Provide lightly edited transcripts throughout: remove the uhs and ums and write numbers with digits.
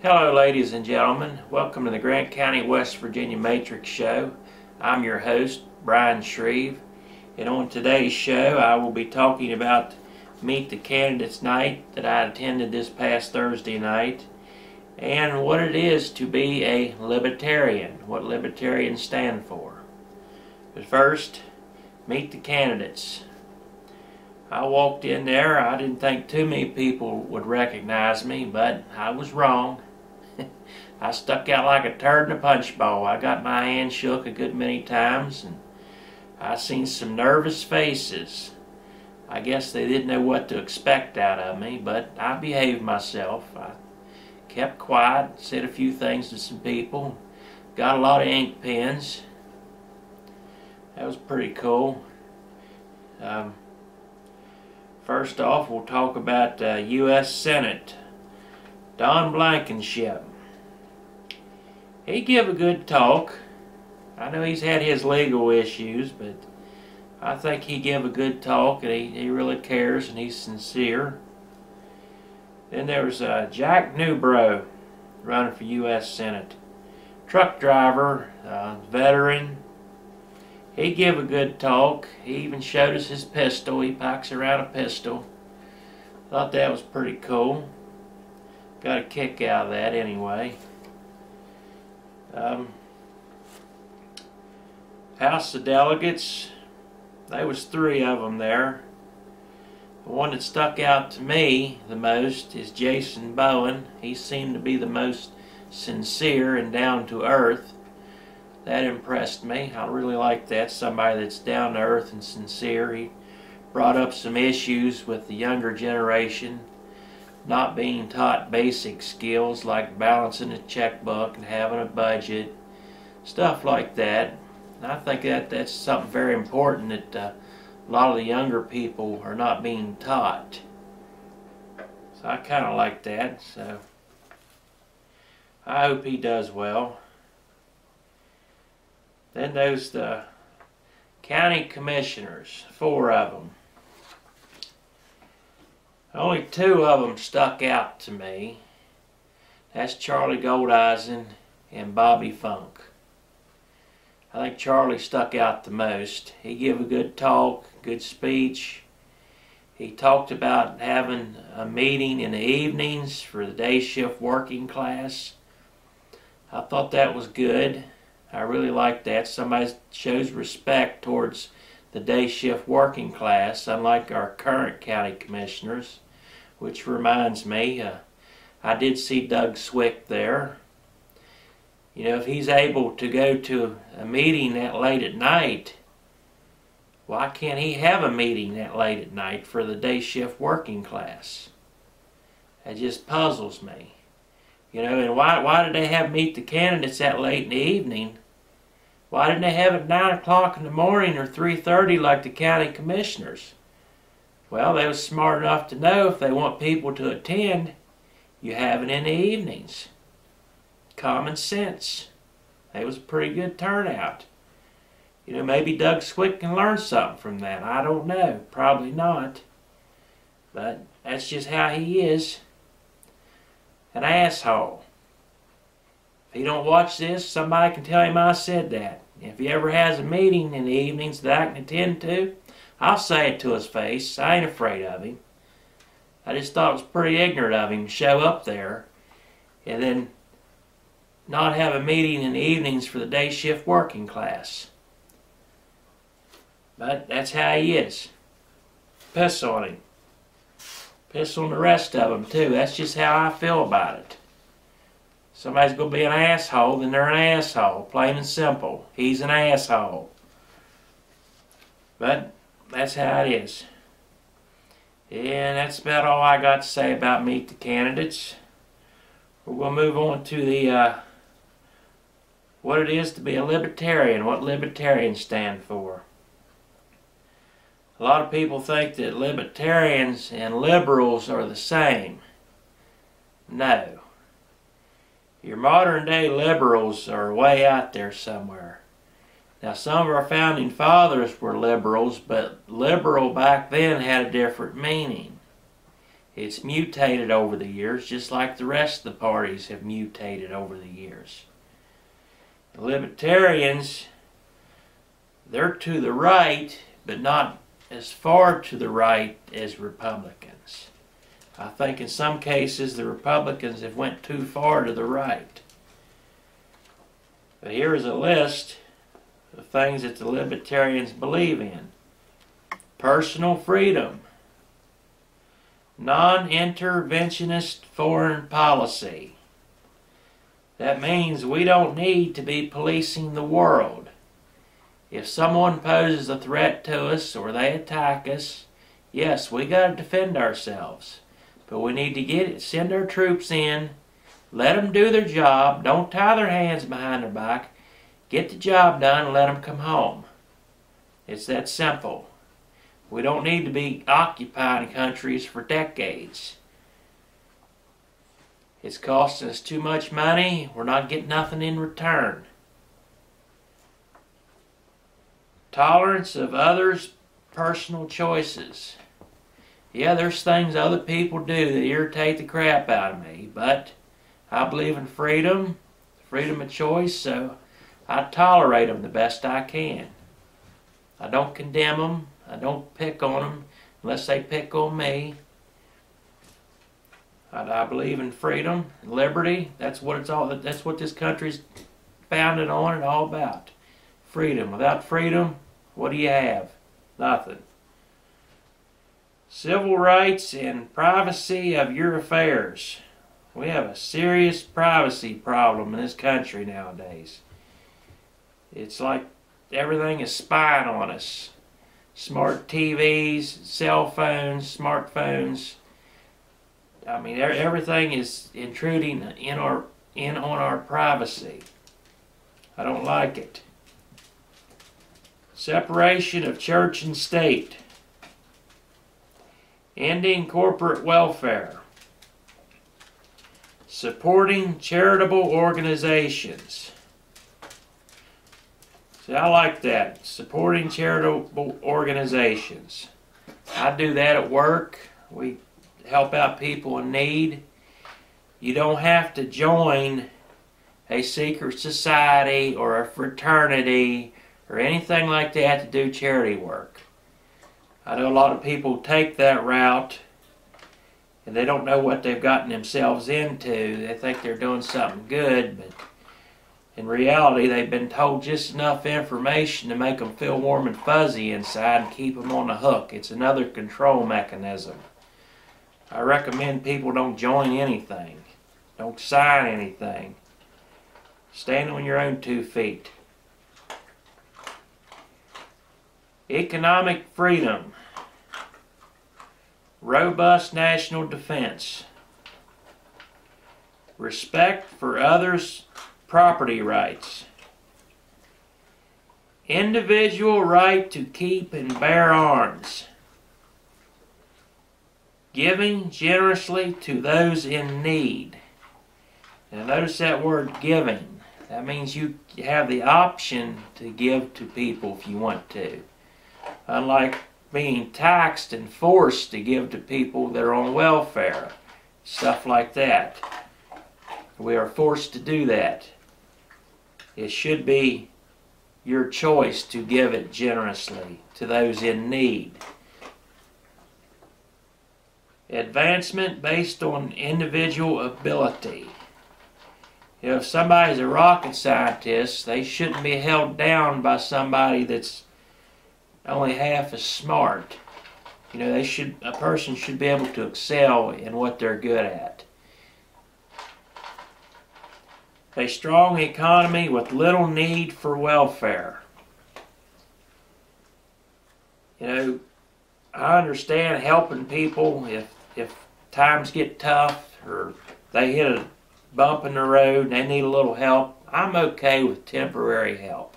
Hello ladies and gentlemen, welcome to the Grant County, West Virginia Matrix Show. I'm your host, Brian Shreve, and on today's show I will be talking about Meet the Candidates Night that I attended this past Thursday night, and what it is to be a Libertarian, what Libertarians stand for. But first, meet the candidates. I walked in there, I didn't think too many people would recognize me, but I was wrong. I stuck out like a turd in a punch bowl. I got my hand shook a good many times, and I seen some nervous faces. I guess they didn't know what to expect out of me, but I behaved myself. I kept quiet, said a few things to some people, got a lot of ink pens. That was pretty cool. First off, we'll talk about U.S. Senate. Don Blankenship. He gave a good talk. I know he's had his legal issues, but I think he gave a good talk, and he really cares, and he's sincere. Then there was Jack Newbrough running for U.S. Senate. Truck driver, veteran. He gave a good talk. He even showed us his pistol. He packs around a pistol. Thought that was pretty cool. Got a kick out of that anyway. House of Delegates, there was 3 of them there. The one that stuck out to me the most is Jason Bowen. He seemed to be the most sincere and down to earth. That impressed me. I really like that, somebody that's down to earth and sincere. He brought up some issues with the younger generation not being taught basic skills like balancing a checkbook and having a budget, stuff like that. And I think that's something very important that a lot of the younger people are not being taught. So I kind of like that. So I hope he does well. Then there's the county commissioners, 4 of them. Only 2 of them stuck out to me. That's Charlie Goldeisen and Bobby Funk. I think Charlie stuck out the most. He gave a good talk, good speech. He talked about having a meeting in the evenings for the day shift working class. I thought that was good. I really like that. Somebody shows respect towards the day shift working class, unlike our current county commissioners, which reminds me, I did see Doug Swick there. You know, if he's able to go to a meeting that late at night, why can't he have a meeting that late at night for the day shift working class? That just puzzles me. You know, and why did they have Meet the Candidates that late in the evening? Why didn't they have it 9 o'clock in the morning or 3:30 like the county commissioners? Well, they was smart enough to know if they want people to attend, you have it in the evenings. Common sense. It was a pretty good turnout. You know, maybe Doug Swick can learn something from that. I don't know. Probably not. But that's just how he is. An asshole. If he don't watch this, somebody can tell him I said that. If he ever has a meeting in the evenings that I can attend to, I'll say it to his face. I ain't afraid of him. I just thought it was pretty ignorant of him to show up there and then not have a meeting in the evenings for the day shift working class. But that's how he is. Piss on him. Piss on the rest of them too. That's just how I feel about it. Somebody's going to be an asshole, then they're an asshole. Plain and simple. He's an asshole. But that's how it is. And that's about all I got to say about Meet the Candidates. We're going to move on to the what it is to be a Libertarian, what Libertarians stand for. A lot of people think that Libertarians and Liberals are the same. No. Your modern day liberals are way out there somewhere. Now, some of our founding fathers were liberals, but liberal back then had a different meaning. It's mutated over the years, just like the rest of the parties have mutated over the years. The Libertarians, they're to the right, but not as far to the right as Republicans. I think in some cases the Republicans have went too far to the right. But here is a list of things that the Libertarians believe in. Personal freedom. Non-interventionist foreign policy. That means we don't need to be policing the world. If someone poses a threat to us or they attack us, yes, we got to defend ourselves. But we need to send our troops in, let them do their job, don't tie their hands behind their back, get the job done and let them come home. It's that simple. We don't need to be occupying countries for decades. It's costing us too much money. We're not getting nothing in return. Tolerance of others' personal choices. Yeah, there's things other people do that irritate the crap out of me, but I believe in freedom of choice, so I tolerate them the best I can. I don't condemn them. I don't pick on them unless they pick on me. I believe in freedom, liberty. That's what it's all. That's what this country's founded on and all about. Freedom. Without freedom, what do you have? Nothing. Civil rights and privacy of your affairs. We have a serious privacy problem in this country nowadays. It's like everything is spying on us. Smart TVs, cell phones, smartphones. I mean, everything is intruding on our privacy. I don't like it. Separation of church and state. Ending corporate welfare. Supporting charitable organizations. See, I like that. Supporting charitable organizations. I do that at work. We help out people in need. You don't have to join a secret society or a fraternity or anything like that to do charity work. I know a lot of people take that route and they don't know what they've gotten themselves into. They think they're doing something good, but in reality they've been told just enough information to make them feel warm and fuzzy inside and keep them on the hook. It's another control mechanism. I recommend people don't join anything. Don't sign anything. Stand on your own 2 feet. Economic freedom. Robust national defense. Respect for others' property rights. Individual right to keep and bear arms. Giving generously to those in need. Now notice that word giving. That means you have the option to give to people if you want to. Unlike being taxed and forced to give to people that are on welfare. Stuff like that. We are forced to do that. It should be your choice to give it generously to those in need. Advancement based on individual ability. If somebody's a rocket scientist, they shouldn't be held down by somebody that's only half as smart. You know, a person should be able to excel in what they're good at. A strong economy with little need for welfare. You know, I understand helping people if times get tough or they hit a bump in the road and they need a little help. I'm okay with temporary help.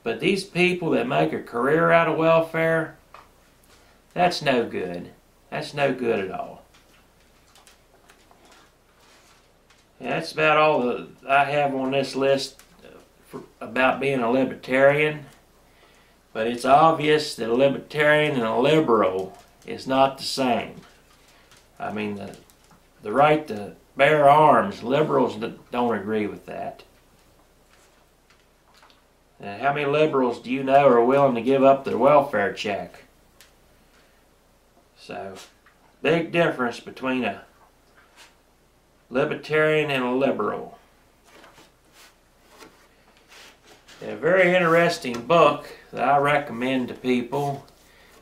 But these people that make a career out of welfare, that's no good. That's no good at all. And that's about all that I have on this list about being a libertarian. But it's obvious that a libertarian and a liberal is not the same. I mean, the right to bear arms, liberals don't agree with that. And how many liberals do you know are willing to give up their welfare check? So, big difference between a libertarian and a liberal. A very interesting book that I recommend to people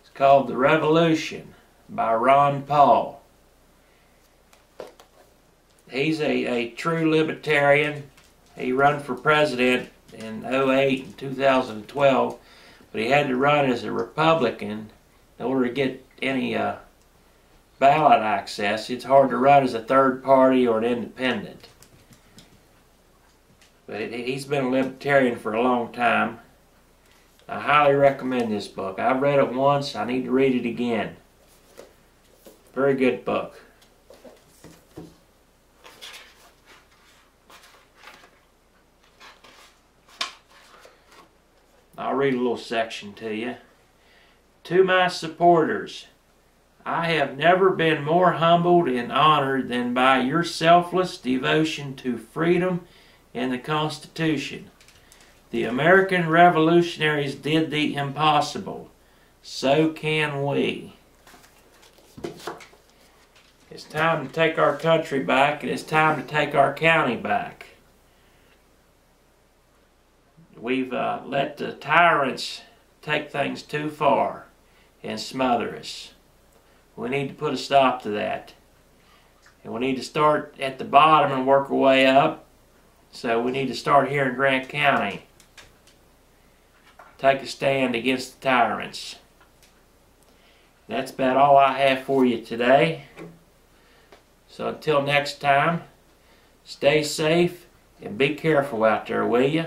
is called The Revolution by Ron Paul. He's a true libertarian. He ran for president in 2008 and 2012, but he had to run as a Republican in order to get any ballot access. It's hard to run as a third party or an independent. But he's been a libertarian for a long time. I highly recommend this book. I've read it once. I need to read it again. Very good book. I'll read a little section to you. To my supporters, I have never been more humbled and honored than by your selfless devotion to freedom and the Constitution. The American revolutionaries did the impossible. So can we. It's time to take our country back, and it's time to take our county back. We've let the tyrants take things too far and smother us. We need to put a stop to that. And we need to start at the bottom and work our way up. So we need to start here in Grant County. Take a stand against the tyrants. That's about all I have for you today. So until next time, stay safe and be careful out there, will you?